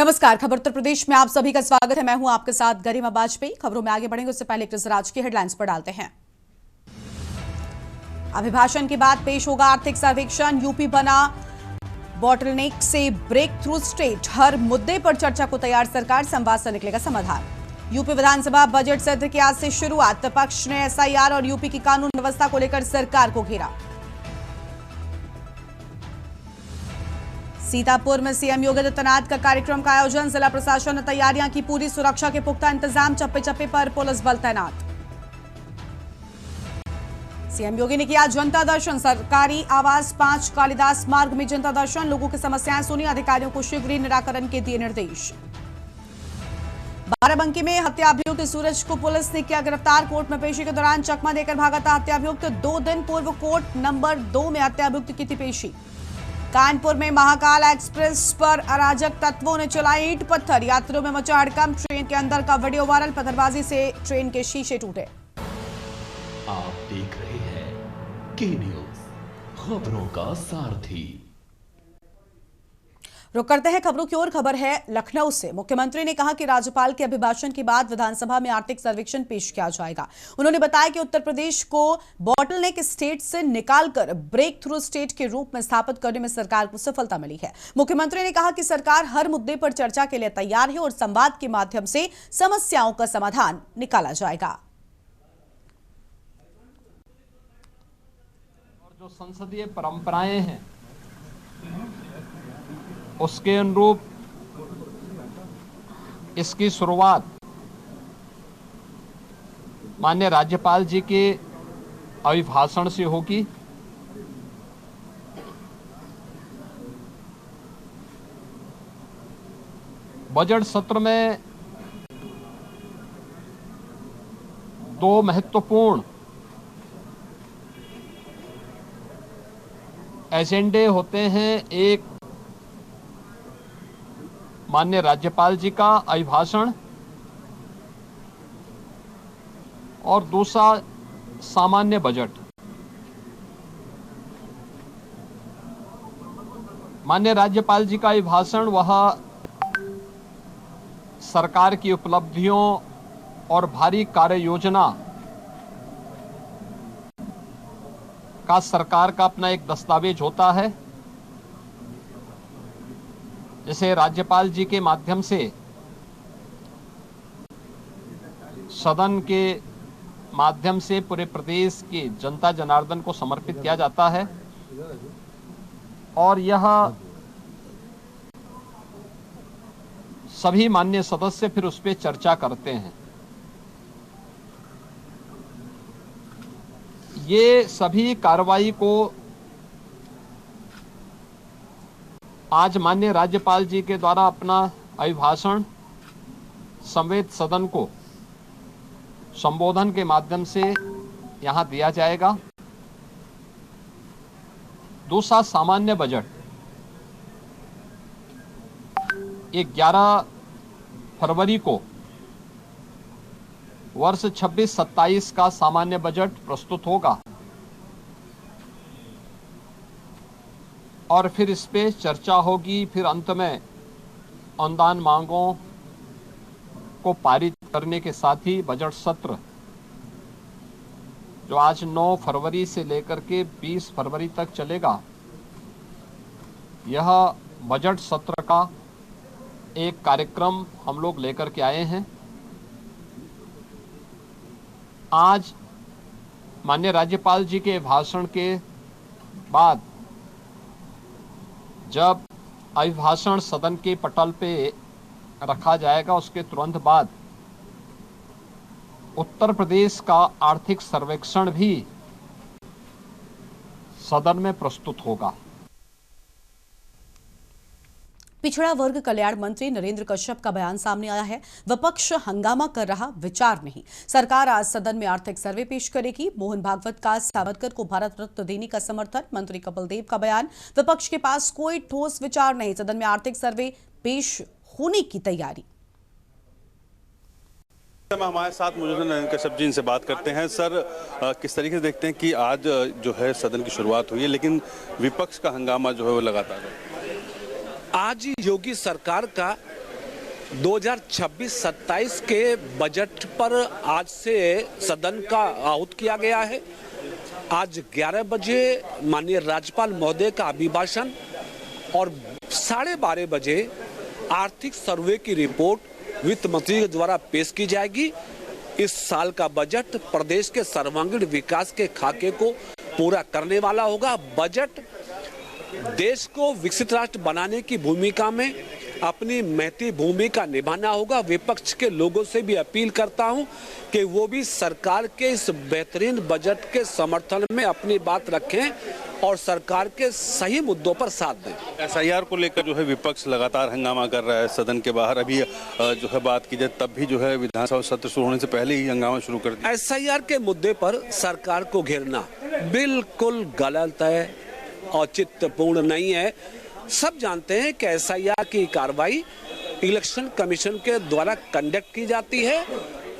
नमस्कार, खबर उत्तर प्रदेश में आप सभी का स्वागत है। मैं हूं आपके साथ गरिमा वाजपेयी। खबरों में आगे बढ़ेंगे उससे पहले एक नजर आज की हेडलाइंस पर डालते हैं। अभिभाषण के बाद पेश होगा आर्थिक सर्वेक्षण। यूपी बना बॉटलनेक से ब्रेक थ्रू स्टेट। हर मुद्दे पर चर्चा को तैयार सरकार, संवाद से निकलेगा समाधान। यूपी विधानसभा बजट सत्र की आज से शुरुआत। विपक्ष ने एसआईआर और यूपी की कानून व्यवस्था को लेकर सरकार को घेरा। सीतापुर में सीएम योगी आदित्यनाथ का कार्यक्रम का आयोजन। जिला प्रशासन ने तैयारियां की पूरी, सुरक्षा के पुख्ता इंतजाम, चप्पे चप्पे पर पुलिस बल तैनात। सीएम योगी ने किया जनता दर्शन। सरकारी आवास 5 कालिदास मार्ग में जनता दर्शन। लोगों की समस्याएं सुनी, अधिकारियों को शीघ्र ही निराकरण के दिए निर्देश। बाराबंकी में हत्या अभियुक्त सूरज को पुलिस ने किया गिरफ्तार। कोर्ट में पेशी के दौरान चकमा देकर भागा था हत्या अभियुक्त। 2 दिन पूर्व कोर्ट नंबर 2 में हत्या अभियुक्त की थी पेशी। कानपुर में महाकाल एक्सप्रेस पर अराजक तत्वों ने चलाई ईंट पत्थर। यात्रियों में मचा हड़कंप। ट्रेन के अंदर का वीडियो वायरल। पत्थरबाजी से ट्रेन के शीशे टूटे। आप देख रहे हैं के न्यूज, खबरों का सारथी। रुक करते हैं खबरों की ओर। खबर है लखनऊ से। मुख्यमंत्री ने कहा कि राज्यपाल के अभिभाषण के बाद विधानसभा में आर्थिक सर्वेक्षण पेश किया जाएगा। उन्होंने बताया कि उत्तर प्रदेश को बॉटलनेक स्टेट से निकालकर ब्रेक थ्रू स्टेट के रूप में स्थापित करने में सरकार को सफलता मिली है। मुख्यमंत्री ने कहा कि सरकार हर मुद्दे पर चर्चा के लिए तैयार है और संवाद के माध्यम से समस्याओं का समाधान निकाला जाएगा। और जो संसदीय परंपराएं हैं उसके अनुरूप इसकी शुरुआत माननीय राज्यपाल जी के अभिभाषण से होगी। बजट सत्र में 2 महत्वपूर्ण एजेंडे होते हैं। एक माननीय राज्यपाल जी का अभिभाषण और दूसरा सामान्य बजट। माननीय राज्यपाल जी का अभिभाषण वह सरकार की उपलब्धियों और भारी कार्य योजना का सरकार का अपना एक दस्तावेज होता है, जिसे राज्यपाल जी के माध्यम से सदन के माध्यम से पूरे प्रदेश की जनता जनार्दन को समर्पित किया जाता है और यह सभी माननीय सदस्य फिर उस पर चर्चा करते हैं। ये सभी कार्रवाई को आज माननीय राज्यपाल जी के द्वारा अपना अभिभाषण संवेद सदन को संबोधन के माध्यम से यहां दिया जाएगा। दूसरा सामान्य बजट 11 फरवरी को वर्ष 26-27 का सामान्य बजट प्रस्तुत होगा और फिर इस पे चर्चा होगी। फिर अंत में अनुदान मांगों को पारित करने के साथ ही बजट सत्र जो आज 9 फरवरी से लेकर के 20 फरवरी तक चलेगा, यह बजट सत्र का एक कार्यक्रम हम लोग लेकर के आए हैं। आज माननीय राज्यपाल जी के भाषण के बाद जब अभिभाषण सदन के पटल पे रखा जाएगा, उसके तुरंत बाद उत्तर प्रदेश का आर्थिक सर्वेक्षण भी सदन में प्रस्तुत होगा। पिछड़ा वर्ग कल्याण मंत्री नरेंद्र कश्यप का बयान सामने आया है। विपक्ष हंगामा कर रहा, विचार नहीं। सरकार आज सदन में आर्थिक सर्वे पेश करेगी। मोहन भागवत का सावरकर को भारत रत्न देने का समर्थन। मंत्री कपिल देव का बयान, विपक्ष के पास कोई ठोस विचार नहीं। सदन में आर्थिक सर्वे पेश होने की तैयारी। हमारे साथ मौजूद हैं नरेंद्र कश्यप जी, इनसे बात करते हैं। सर, किस तरीके से देखते हैं कि आज जो है सदन की शुरुआत हुई है, लेकिन विपक्ष का हंगामा जो है वो लगातार है। आज योगी सरकार का 2026-27 के बजट पर आज से सदन का आहूत किया गया है। आज 11 बजे माननीय राज्यपाल महोदय का अभिभाषण और 12:30 बजे आर्थिक सर्वे की रिपोर्ट वित्त मंत्री के द्वारा पेश की जाएगी। इस साल का बजट प्रदेश के सर्वांगीण विकास के खाके को पूरा करने वाला होगा। बजट देश को विकसित राष्ट्र बनाने की भूमिका में अपनी महती भूमिका निभाना होगा। विपक्ष के लोगों से भी अपील करता हूं कि वो भी सरकार के इस बेहतरीन बजट के समर्थन में अपनी बात रखें और सरकार के सही मुद्दों पर साथ दें। एसआईआर को लेकर जो है विपक्ष लगातार हंगामा कर रहा है सदन के बाहर। अभी जो है बात की जाए तब भी जो है विधानसभा सत्र शुरू होने से पहले ही हंगामा शुरू कर दिया। एसआईआर के मुद्दे पर सरकार को घेरना बिल्कुल गलत है, औचित्यपूर्ण नहीं है। सब जानते हैं कि एसआईआर की कार्रवाई इलेक्शन कमीशन के द्वारा कंडक्ट की जाती है,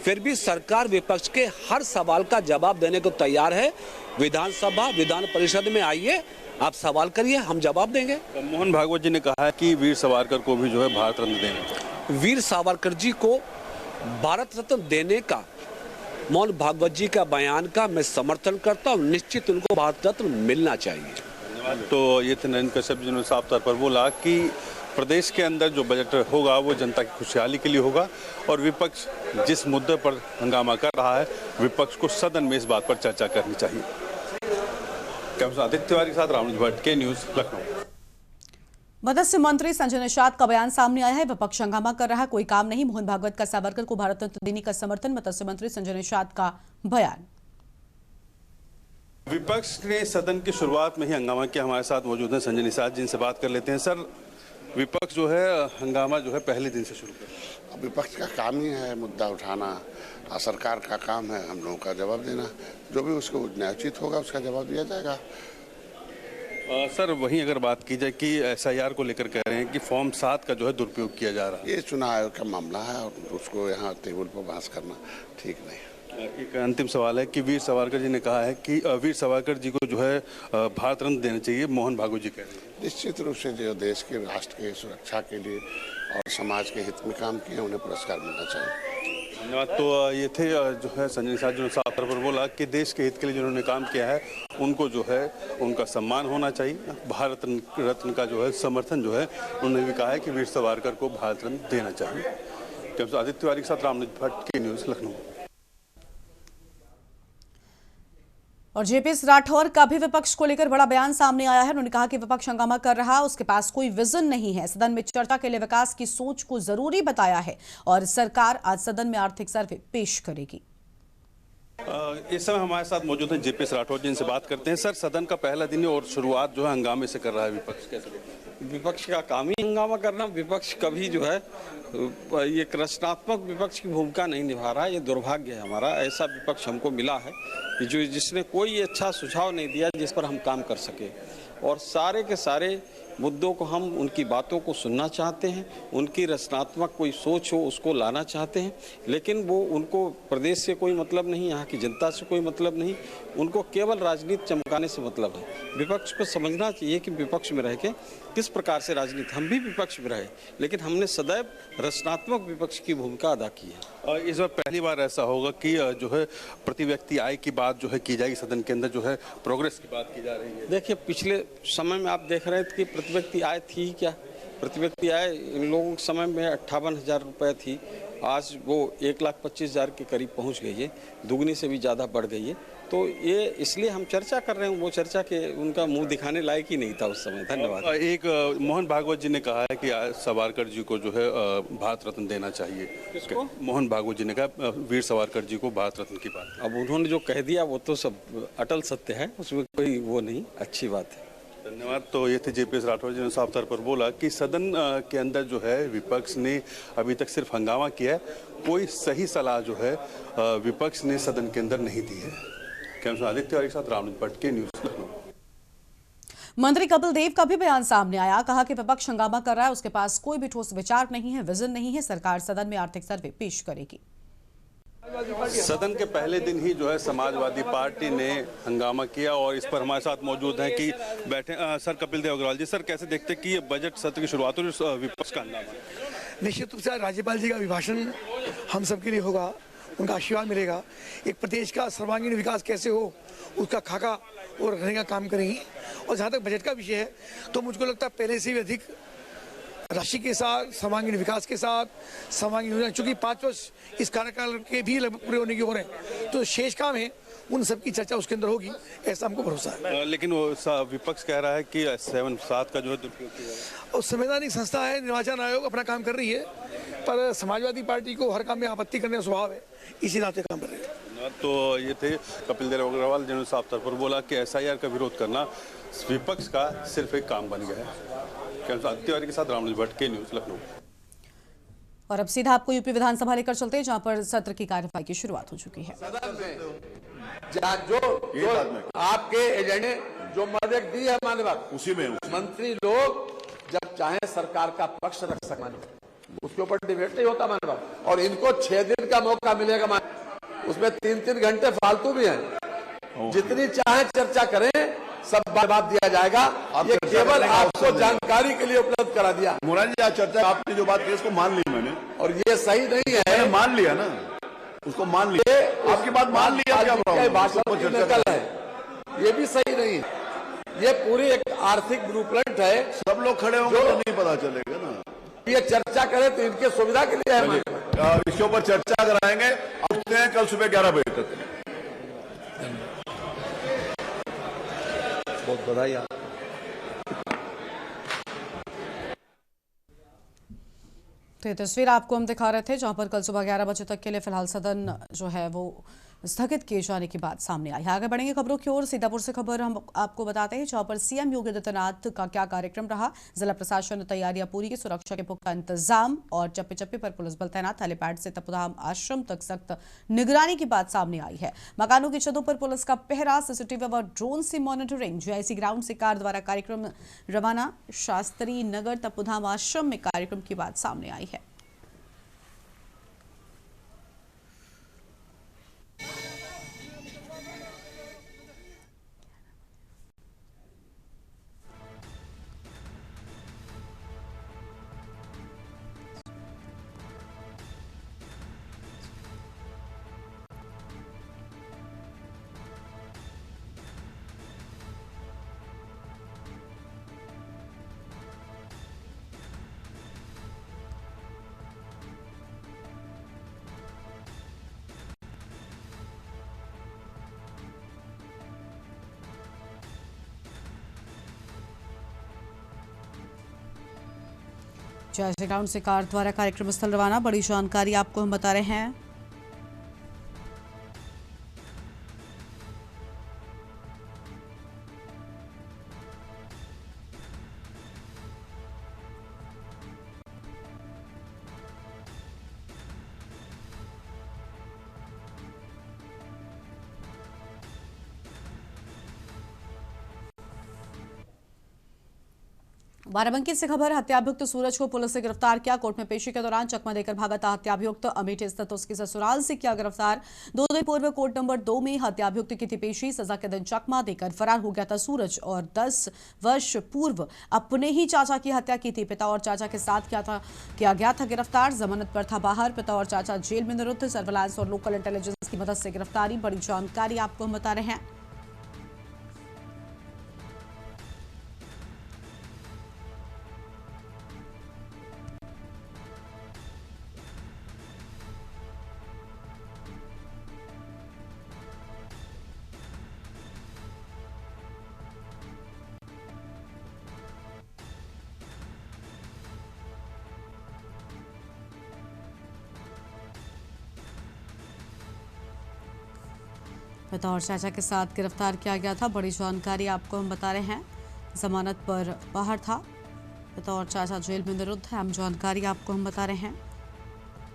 फिर भी सरकार विपक्ष के हर सवाल का जवाब देने को तैयार है। विधानसभा विधान परिषद में आइए, आप सवाल करिए, हम जवाब देंगे। मोहन भागवत जी ने कहा है कि वीर सावरकर को भी जो है भारत रत्न देना। वीर सावरकर जी को भारत रत्न देने का मोहन भागवत जी का बयान का मैं समर्थन करता हूँ। निश्चित उनको भारत रत्न मिलना चाहिए। तो ये थे नरेंद्र कश्यप जिन्होंने साफ तौर पर बोला कि प्रदेश के अंदर जो बजट होगा वो जनता की खुशहाली के लिए होगा और विपक्ष जिस मुद्दे पर हंगामा कर रहा है विपक्ष को सदन में इस बात पर चर्चा करनी चाहिए। कैमरा आदित्य तिवारी के साथ रामनिज भट्ट, के न्यूज़, लखनऊ। मत्स्य मंत्री संजय निषाद का बयान सामने आया है। विपक्ष हंगामा कर रहा, कोई काम नहीं। मोहन भागवत का सावरकर को भारत रत्न देने का समर्थन। मत्स्य मंत्री संजय निषाद का बयान। विपक्ष ने सदन की शुरुआत में ही हंगामा किया। हमारे साथ मौजूद हैं संजय निषाद, जिनसे बात कर लेते हैं। सर, विपक्ष जो है हंगामा जो है पहले दिन से शुरू कर, विपक्ष का काम ही है मुद्दा उठाना, सरकार का काम है हम लोगों का जवाब देना। जो भी उसको न्यायोचित होगा उसका जवाब दिया जाएगा। सर, वहीं अगर बात की जाए कि एसआईआर को लेकर कह रहे हैं कि फॉर्म 7 का जो है दुरुपयोग किया जा रहा है। ये चुनाव आयोग का मामला है और उसको यहाँ टेबल पर बहस करना ठीक नहीं है। एक अंतिम सवाल है कि वीर सावरकर जी ने कहा है कि वीर सावरकर जी को जो है भारत रत्न देना चाहिए। मोहन भागवत जी कह रहे हैं। निश्चित रूप से जो देश के राष्ट्र के सुरक्षा के लिए और समाज के हित में काम किए उन्हें पुरस्कार मिलना चाहिए। धन्यवाद। तो ये थे जो है संजय निषाद, जिन्होंने साफ तौर पर बोला कि देश के हित के लिए जिन्होंने काम किया है उनको जो है उनका सम्मान होना चाहिए। भारत रत्न का जो है समर्थन जो है उन्होंने भी कहा है कि वीर सावरकर को भारत रत्न देना चाहिए। कैमरा आदित्य तिवारी के साथ रामनिज भट्ट, के न्यूज़, लखनऊ। और जेपीएस राठौर का भी विपक्ष को लेकर बड़ा बयान सामने आया है। उन्होंने कहा कि विपक्ष हंगामा कर रहा, उसके पास कोई विजन नहीं है। सदन में चर्चा के लिए विकास की सोच को जरूरी बताया है और सरकार आज सदन में आर्थिक सर्वे पेश करेगी। इस समय हमारे साथ मौजूद हैं जेपीएस राठौर, जिनसे बात करते हैं। सर, सदन का पहला दिन है और शुरुआत जो है हंगामे से कर रहा है विपक्ष, कैसे देखते हैं? विपक्ष का काम ही हंगामा करना। विपक्ष कभी जो है ये रचनात्मक विपक्ष की भूमिका नहीं निभा रहा है। ये दुर्भाग्य है हमारा। ऐसा विपक्ष हमको मिला है कि जिसने कोई अच्छा सुझाव नहीं दिया जिस पर हम काम कर सके। और सारे के सारे मुद्दों को हम उनकी बातों को सुनना चाहते हैं, उनकी रचनात्मक कोई सोच हो उसको लाना चाहते हैं, लेकिन वो उनको प्रदेश से कोई मतलब नहीं, यहाँ की जनता से कोई मतलब नहीं, उनको केवल राजनीति चमकाने से मतलब है। विपक्ष को समझना चाहिए कि विपक्ष में रह के किस प्रकार से राजनीति, हम भी विपक्ष में रहे लेकिन हमने सदैव रचनात्मक विपक्ष की भूमिका अदा की है। इस बार पहली बार ऐसा होगा कि जो है प्रति व्यक्ति आय की बात जो है की जाएगी सदन के अंदर, जो है प्रोग्रेस की बात की जा रही है। देखिए, पिछले समय में आप देख रहे थे कि प्रति व्यक्ति आय थी क्या? प्रति व्यक्ति आय इन लोगों के समय में 58,000 रुपये थी, आज वो 1,25,000 के करीब पहुंच गई है, दुगनी से भी ज़्यादा बढ़ गई है। तो ये इसलिए हम चर्चा कर रहे हैं, वो चर्चा के उनका मुंह दिखाने लायक ही नहीं था उस समय। धन्यवाद। एक मोहन भागवत जी ने कहा है कि सावरकर जी को जो है भारत रत्न देना चाहिए। किसको? मोहन भागवत जी ने कहा वीर सावरकर जी को भारत रत्न की बात। अब उन्होंने जो कह दिया वो तो सब अटल सत्य है, उसमें कोई वो नहीं, अच्छी बात है। धन्यवाद। तो ये थे जेपीएस राठौर जी ने साफ तौर पर बोला कि सदन के अंदर जो है विपक्ष ने अभी तक सिर्फ हंगामा किया है, कोई सही सलाह जो है विपक्ष ने सदन के अंदर नहीं दी है। कैमरा आदित्य तिवारी के साथ रामनिज भट्ट, के न्यूज़, लखनऊ। मंत्री कपिल देव का भी बयान सामने आया। कहा कि विपक्ष हंगामा कर रहा है, उसके पास कोई भी ठोस विचार नहीं है, विजन नहीं है। सरकार सदन में आर्थिक सर्वे पेश करेगी। सदन के पहले दिन ही जो है समाजवादी पार्टी ने हंगामा किया और इस पर हमारे साथ मौजूद हैं कि बैठे सर कपिल देव अग्रवाल जी। सर, कैसे देखते कि ये बजट सत्र की शुरुआत और विपक्ष का हंगामा? निश्चित रूप से राज्यपाल जी का अभिभाषण हम सबके लिए होगा, उनका आशीर्वाद मिलेगा। एक प्रदेश का सर्वांगीण विकास कैसे हो उसका खाका और रखने का काम करेंगी। और जहाँ तक बजट का विषय है तो मुझको लगता है पहले से भी अधिक राशि के साथ सर्वांगीण विकास के साथ सर्वांगीण योजना, चूंकि 5 वर्ष इस कार्यकाल के भी लगभग पूरे होने की हो रहे हैं, तो शेष काम है उन सब की चर्चा उसके अंदर होगी, ऐसा हमको भरोसा है। लेकिन वो विपक्ष कह रहा है कि 7 का जो है दुरुपयोग किया जाए। और संवैधानिक संस्था है, निर्वाचन आयोग अपना काम कर रही है, पर समाजवादी पार्टी को हर काम में आपत्ति करने का स्वभाव है, इसी नाते काम कर रहे हैं। तो ये थे कपिल देव अग्रवाल जिन्होंने साफ तौर पर बोला कि SIR का विरोध करना विपक्ष का सिर्फ एक काम बन गया है। तिवारी के साथ रामनिल भट्ट, के न्यूज़, लखनऊ। और अब सीधा आपको यूपी विधानसभा लेकर चलते हैं, जहां पर सत्र की कार्यवाही की शुरुआत हो चुकी है। सदन में जो आपके एजेंडे जो मदद दी है माननीय उसी में मंत्री लोग जब चाहे सरकार का पक्ष रख सकते, उसके ऊपर डिबेट नहीं होता माननीय, और इनको 6 दिन का मौका मिलेगा माननीय, उसमें 3-3 घंटे फालतू भी हैं। जितनी चाहे चर्चा करें, सब बात दिया जाएगा। ये केवल आपको जानकारी के लिए उपलब्ध करा दिया। मोरारी जी, आज चर्चा आपने जो बात की उसको मान ली मैंने, और ये सही नहीं है। मैंने मान लिया ना, उसको मान लिया, आपकी बात मान लिया, क्या भाषण की नकल है, ये भी सही नहीं है। ये पूरी एक आर्थिक ब्लूप्रिंट है। सब लोग खड़े होंगे तो नहीं पता चलेगा ना। ये चर्चा करें तो इनके सुविधा के लिए है। इसके ऊपर चर्चा कराएंगे, उठते हैं कल सुबह 11 बजे तक। बहुत बधाई। तो ये तस्वीर आपको हम दिखा रहे थे, जहां पर कल सुबह 11 बजे तक के लिए फिलहाल सदन जो है वो स्थगित किए जाने की बात सामने आई है। आगे बढ़ेंगे खबरों की ओर। सीतापुर से खबर हम आपको बताते हैं, जहां पर सीएम योगी आदित्यनाथ का क्या कार्यक्रम रहा। जिला प्रशासन ने तैयारियां पूरी की, सुरक्षा के पुख्ता इंतजाम और चप्पे चप्पे पर पुलिस बल तैनात। हेलीपैड से तपोधाम आश्रम तक सख्त निगरानी की बात सामने आई है। मकानों की छतों पर पुलिस का पहरा, सीसीटीवी व ड्रोन से मॉनिटरिंग। जीआईसी ग्राउंड से कार द्वारा कार्यक्रम रवाना। शास्त्री नगर तपोधाम आश्रम में कार्यक्रम की बात सामने आई है। जीआईसी ग्राउंड से कार द्वारा कार्यक्रम स्थल रवाना। बड़ी जानकारी आपको हम बता रहे हैं। बाराबंकी से खबर, हत्याभियुक्त सूरज को पुलिस ने गिरफ्तार किया। कोर्ट में पेशी के दौरान चकमा देकर भागा था हत्याभियुक्त। अमेठी स्थित उसके ससुराल से किया गिरफ्तार। 2 दिन पूर्व कोर्ट नंबर 2 में हत्याभियुक्त की थी पेशी। सजा के दिन चकमा देकर फरार हो गया था सूरज, और 10 वर्ष पूर्व अपने ही चाचा की हत्या की थी। पिता और चाचा के साथ किया गया था गिरफ्तार। जमानत पर था बाहर। पिता और चाचा जेल में निरुद्ध। सर्विलांस और लोकल इंटेलिजेंस की मदद से गिरफ्तारी। बड़ी जानकारी आपको हम बता रहे हैं। पिता और चाचा के साथ गिरफ्तार किया गया था। बड़ी जानकारी आपको हम बता रहे हैं। जमानत पर बाहर था। पिता और चाचा जेल में निरुद्ध है। हम जानकारी आपको हम बता रहे हैं।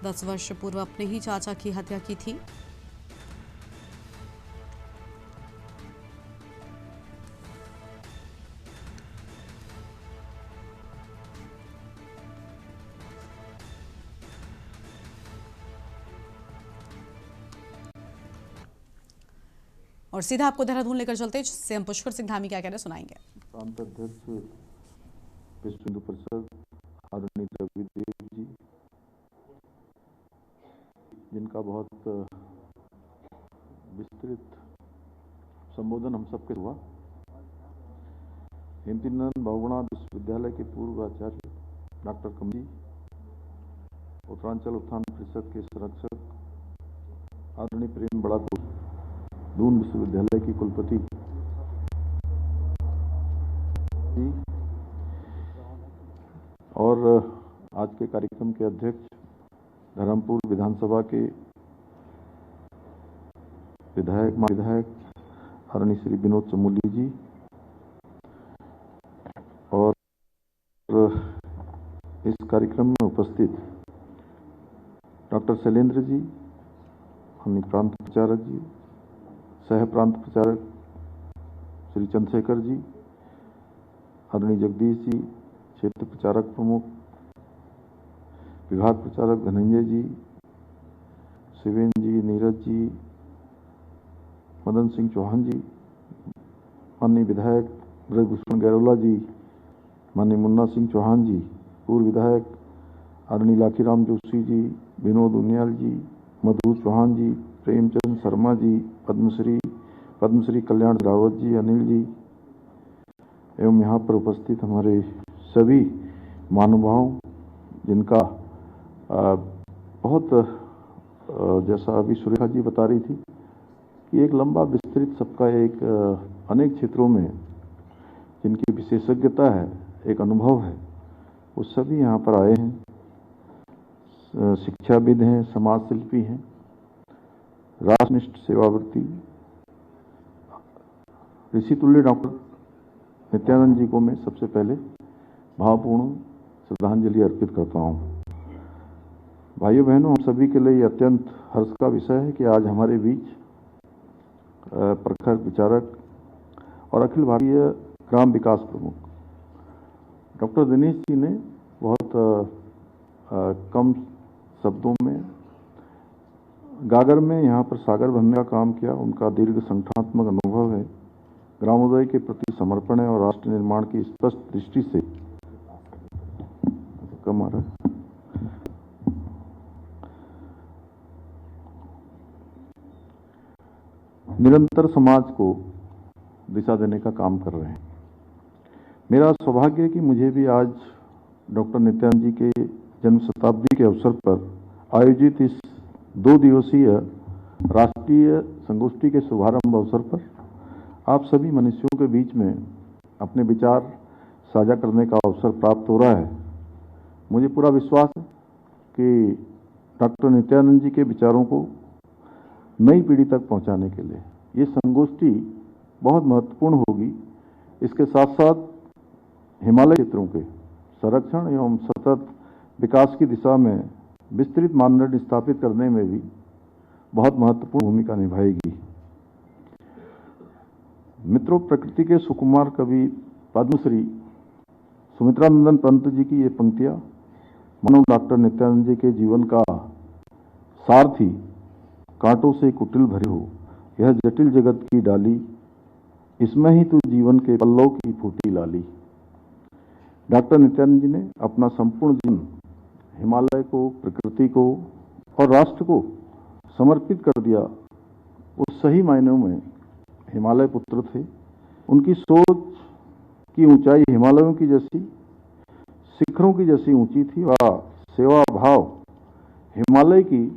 10 वर्ष पूर्व अपने ही चाचा की हत्या की थी। और सीधा आपको देहरादून लेकर चलते हैं। सीएम पुष्कर सिंह धामी क्या कहना सुनाएंगे। प्रांत अध्यक्ष विश्व हिंदू परिषद आदरणीय द्रविड़ देव जी, जिनका बहुत विस्तृत संबोधन हम सबके हुआ। हेमचंद बहुगुणा विश्वविद्यालय के पूर्व आचार्य डॉक्टर कमजी, उत्तरांचल उत्थान परिषद के संरक्षक आदरणीय प्रेम बड़ापुर, दून विश्वविद्यालय की कुलपति जी, और आज के कार्यक्रम के अध्यक्ष धर्मपुर विधानसभा के विधायक आदरणीय श्री विनोद चमोली जी, और इस कार्यक्रम में उपस्थित डॉक्टर शैलेंद्र जी, अन्य प्रांत प्रचारक जी, सह प्रांत प्रचारक श्री चंद्रशेखर जी, आदरणीय जगदीश जी, क्षेत्र प्रचारक प्रमुख विभाग प्रचारक धनंजय जी, शिवेन जी, नीरज जी, मदन सिंह चौहान जी, माननीय विधायक ब्रजभूषण गैरोला जी, माननीय मुन्ना सिंह चौहान जी, पूर्व विधायक आदरणीय लाखीराम जोशी जी, विनोद उनियाल जी, मधु चौहान जी, प्रेमचंद शर्मा जी, पद्मश्री कल्याण रावत जी, अनिल जी, एवं यहाँ पर उपस्थित हमारे सभी महानुभावों, जिनका बहुत जैसा अभी सुरेखा जी बता रही थी कि एक लंबा विस्तृत सबका एक अनेक क्षेत्रों में जिनकी विशेषज्ञता है, एक अनुभव है, वो सभी यहाँ पर आए हैं। शिक्षाविद हैं, समाज शिल्पी हैं, राष्ट्रनिष्ठ सेवावर्ती ऋषि तुल्य डॉक्टर नित्यानंद जी को मैं सबसे पहले भावपूर्ण श्रद्धांजलि अर्पित करता हूँ। भाइयों बहनों, हम सभी के लिए अत्यंत हर्ष का विषय है कि आज हमारे बीच प्रखर विचारक और अखिल भारतीय ग्राम विकास प्रमुख डॉक्टर दिनेश जी ने बहुत कम शब्दों में गागर में यहाँ पर सागर बनने का काम किया। उनका दीर्घ संगठनात्मक अनुभव है, ग्रामोदय के प्रति समर्पण है और राष्ट्र निर्माण की स्पष्ट दृष्टि से कम आ रहा है। निरंतर समाज को दिशा देने का काम कर रहे हैं। मेरा सौभाग्य है कि मुझे भी आज डॉक्टर नित्यानंद जी के जन्म शताब्दी के अवसर पर आयोजित इस 2 दिवसीय राष्ट्रीय संगोष्ठी के शुभारंभ अवसर पर आप सभी मनुष्यों के बीच में अपने विचार साझा करने का अवसर प्राप्त हो रहा है। मुझे पूरा विश्वास है कि डॉक्टर नित्यानंद जी के विचारों को नई पीढ़ी तक पहुंचाने के लिए ये संगोष्ठी बहुत महत्वपूर्ण होगी। इसके साथ साथ हिमालय क्षेत्रों के संरक्षण एवं सतत विकास की दिशा में विस्तृत मानदंड स्थापित करने में भी बहुत महत्वपूर्ण भूमिका निभाएगी। मित्रों, प्रकृति के सुकुमार कवि पद्मश्री सुमित्रानंदन पंत जी की ये पंक्तियां मानो डॉक्टर नित्यानंद जी के जीवन का सार थी। कांटों से कुटिल भरे हो यह जटिल जगत की डाली, इसमें ही तू जीवन के पल्लव की फूटी लाली। डॉक्टर नित्यानंद जी ने अपना संपूर्ण जीवन हिमालय को, प्रकृति को और राष्ट्र को समर्पित कर दिया। उस सही मायनों में हिमालय पुत्र थे। उनकी सोच की ऊंचाई हिमालयों की जैसी, शिखरों की जैसी ऊंची थी। वह सेवा भाव हिमालय की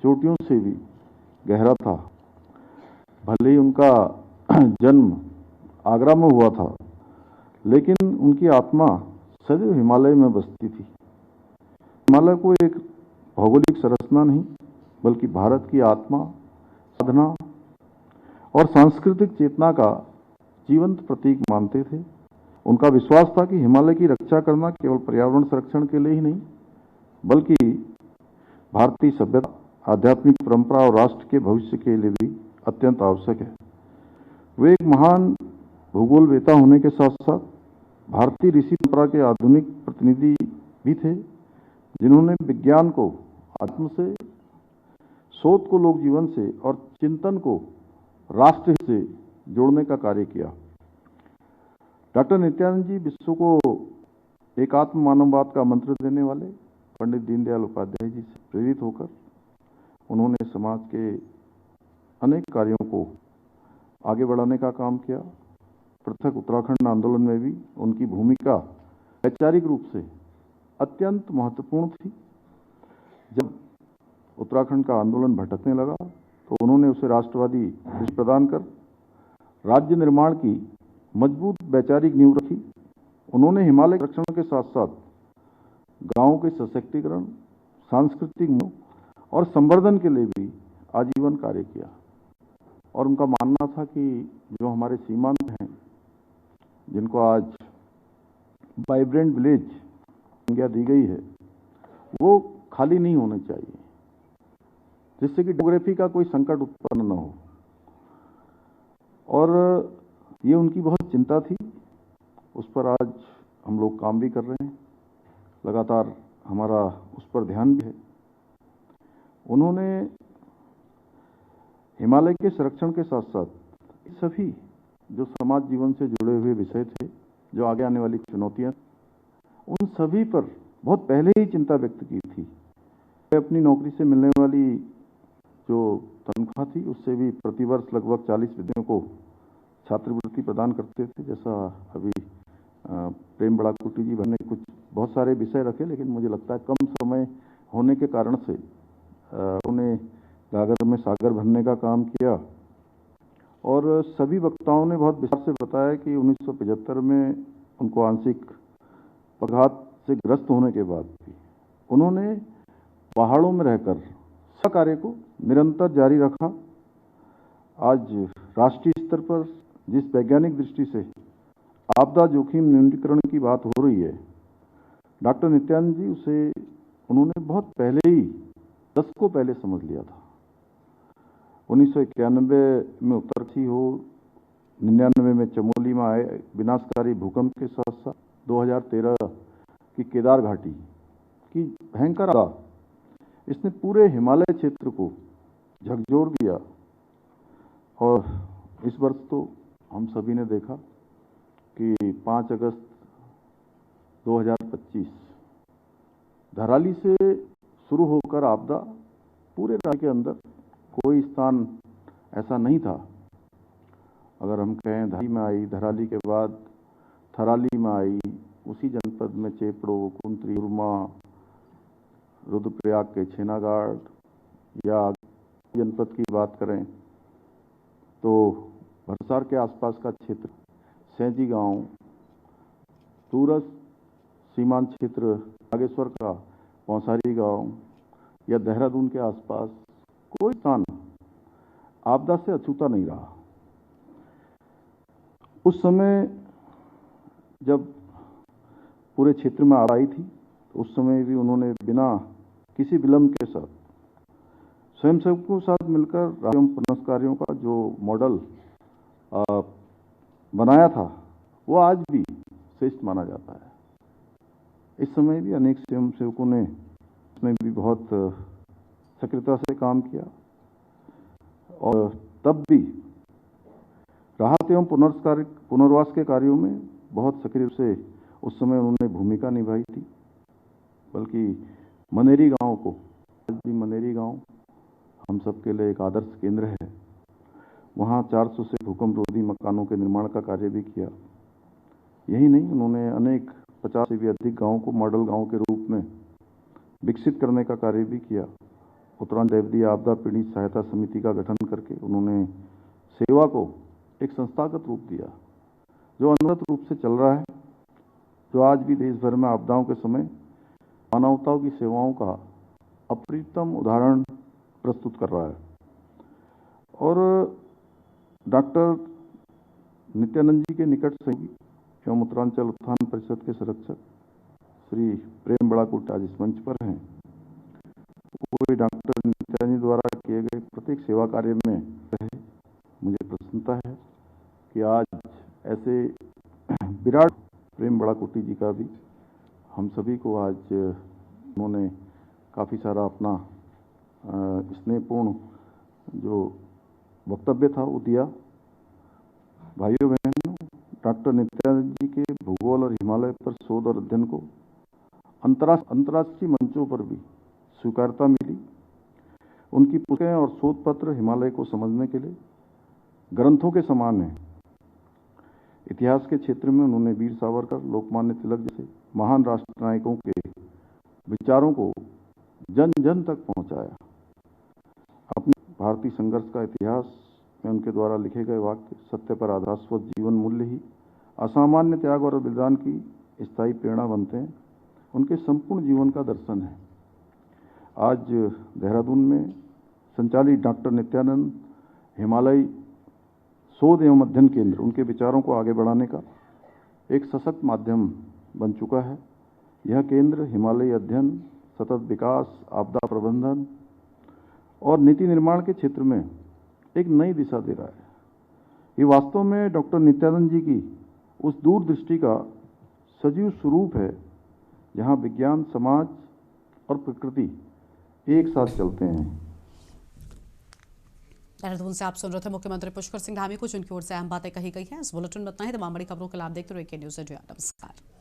चोटियों से भी गहरा था। भले ही उनका जन्म आगरा में हुआ था, लेकिन उनकी आत्मा सदैव हिमालय में बसती थी। हिमालय को एक भौगोलिक संरचना नहीं, बल्कि भारत की आत्मा, साधना और सांस्कृतिक चेतना का जीवंत प्रतीक मानते थे। उनका विश्वास था कि हिमालय की रक्षा करना केवल पर्यावरण संरक्षण के लिए ही नहीं, बल्कि भारतीय सभ्यता, आध्यात्मिक परंपरा और राष्ट्र के भविष्य के लिए भी अत्यंत आवश्यक है। वे एक महान भूगोलवेता होने के साथ साथ भारतीय ऋषि परंपरा के आधुनिक प्रतिनिधि भी थे, जिन्होंने विज्ञान को आत्म से, शोध को लोक जीवन से और चिंतन को राष्ट्र से जोड़ने का कार्य किया। डॉक्टर नित्यानंद जी विश्व को एकात्म मानववाद का मंत्र देने वाले पंडित दीनदयाल उपाध्याय जी से प्रेरित होकर उन्होंने समाज के अनेक कार्यों को आगे बढ़ाने का काम किया। पृथक उत्तराखंड आंदोलन में भी उनकी भूमिका वैचारिक रूप से अत्यंत महत्वपूर्ण थी। जब उत्तराखंड का आंदोलन भटकने लगा तो उन्होंने उसे राष्ट्रवादी दृष्टि प्रदान कर राज्य निर्माण की मजबूत वैचारिक नींव रखी। उन्होंने हिमालय संरक्षण के साथ साथ गांवों के सशक्तिकरण, सांस्कृतिक मूल्यों और संवर्धन के लिए भी आजीवन कार्य किया। और उनका मानना था कि जो हमारे सीमांत हैं, जिनको आज वाइब्रेंट विलेज संज्ञा दी गई है, वो खाली नहीं होने चाहिए, जिससे कि डेमोग्राफी का कोई संकट उत्पन्न न हो। और ये उनकी बहुत चिंता थी। उस पर आज हम लोग काम भी कर रहे हैं, लगातार हमारा उस पर ध्यान भी है। उन्होंने हिमालय के संरक्षण के साथ साथ सभी जो समाज जीवन से जुड़े हुए विषय थे, जो आगे आने वाली चुनौतियां, उन सभी पर बहुत पहले ही चिंता व्यक्त की थी। वे अपनी नौकरी से मिलने वाली जो तनख्वाह थी, उससे भी प्रतिवर्ष लगभग 40 विद्यार्थियों को छात्रवृत्ति प्रदान करते थे। जैसा अभी प्रेम बड़ाकुटी जी ने कुछ बहुत सारे विषय रखे, लेकिन मुझे लगता है कम समय होने के कारण से उन्हें गागर में सागर भरने का काम किया। और सभी वक्ताओं ने बहुत विस्तार से बताया कि 1975 में उनको आंशिक पक्षाघात से ग्रस्त होने के बाद भी उन्होंने पहाड़ों में रहकर कार्य को निरंतर जारी रखा। आज राष्ट्रीय स्तर पर जिस वैज्ञानिक दृष्टि से आपदा जोखिम न्यूनीकरण की बात हो रही है, डॉक्टर नित्यानंद जी उसे उन्होंने बहुत पहले ही दशकों पहले समझ लिया था। 1991 में उत्तरकाशी हो, 99 में चमोली में आए विनाशकारी भूकंप के साथ साथ 2013 की केदार घाटी की भयंकर आपदा, इसने पूरे हिमालय क्षेत्र को झकझोर दिया। और इस वर्ष तो हम सभी ने देखा कि 5 अगस्त 2025 धराली से शुरू होकर आपदा पूरे राज्य के अंदर कोई स्थान ऐसा नहीं था। अगर हम कहें धराली में आई, धराली के बाद थराली में आई, उसी जनपद में चेपड़ो, कुंतरी, उरमा, रुद्रप्रयाग के छेनागाड़, या जनपद की बात करें तो भरसार के आसपास का क्षेत्र, सैंजी गांव, सूरत सीमांत क्षेत्र, बागेश्वर का पौसारी गांव या देहरादून के आसपास कोई स्थान आपदा से अछूता नहीं रहा। उस समय जब पूरे क्षेत्र में आपदा आई थी, तो उस समय भी उन्होंने बिना किसी विलंब के साथ स्वयंसेवकों के साथ मिलकर राष्ट्रीय पुनस्कारियों का जो मॉडल बनाया था, वो आज भी श्रेष्ठ माना जाता है। इस समय भी अनेक स्वयंसेवकों ने इसमें भी बहुत सक्रियता से काम किया। और तब भी राहत एवं पुनर्वास के कार्यों में बहुत सक्रिय से उस समय उन्होंने भूमिका निभाई थी। बल्कि मनेरी गांव को, आज भी मनेरी गांव हम सबके लिए एक आदर्श केंद्र है। वहाँ 400 से भूकंप रोधी मकानों के निर्माण का कार्य भी किया। यही नहीं, उन्होंने अनेक 50 से भी अधिक गांवों को मॉडल गांव के रूप में विकसित करने का कार्य भी किया। उत्तराखंड देवदी आपदा पीड़ित सहायता समिति का गठन करके उन्होंने सेवा को एक संस्थागत रूप दिया, जो अनवरत रूप से चल रहा है, जो आज भी देश भर में आपदाओं के समय मानवताओं की सेवाओं का अप्रितम उदाहरण प्रस्तुत कर रहा है। और डॉक्टर नित्यानंद जी के निकट सहयोगी एवं उत्तरांचल उत्थान परिषद के संरक्षक श्री प्रेम बड़ाकुटी आज इस मंच पर हैं। वो डॉक्टर नित्यानंद जी द्वारा किए गए प्रत्येक सेवा कार्य में रहे। मुझे प्रसन्नता है कि आज ऐसे विराट प्रेम बड़ाकुटी जी का भी हम सभी को आज उन्होंने काफ़ी सारा अपना स्नेहपूर्ण जो वक्तव्य था वो दिया। भाइयों बहनों, डॉक्टर नित्यानंद जी के भूगोल और हिमालय पर शोध और अध्ययन को अंतर्राष्ट्रीय मंचों पर भी स्वीकार्यता मिली। उनकी पुस्तकें और शोध पत्र हिमालय को समझने के लिए ग्रंथों के समान हैं। इतिहास के क्षेत्र में उन्होंने वीर सावरकर, लोकमान्य तिलक जैसे महान राष्ट्र नायकों के विचारों को जन जन तक पहुंचाया। अपने भारतीय संघर्ष का इतिहास में उनके द्वारा लिखे गए वाक्य, सत्य पर आधारित जीवन मूल्य ही असामान्य त्याग और बलिदान की स्थायी प्रेरणा बनते हैं, उनके संपूर्ण जीवन का दर्शन है। आज देहरादून में संचालित डॉक्टर नित्यानंद हिमालय शोध एवं अध्ययन केंद्र उनके विचारों को आगे बढ़ाने का एक सशक्त माध्यम बन चुका है। यह केंद्र हिमालयी अध्ययन, सतत विकास, आपदा प्रबंधन और नीति निर्माण के क्षेत्र में एक नई दिशा दे रहा है। ये वास्तव में डॉक्टर नित्यानंद जी की उस दूरदृष्टि का सजीव स्वरूप है जहां विज्ञान, समाज और प्रकृति एक साथ चलते हैं। देहरादून से आप सुन रहे थे मुख्यमंत्री पुष्कर सिंह धामी को, जिनकी ओर से अहम बातें कही गई हैं। इस बुलेटिन में इतना ही। तमाम बड़ी खबरों के लिए आप देखते रहिए के न्यूज़ इंडिया। नमस्कार।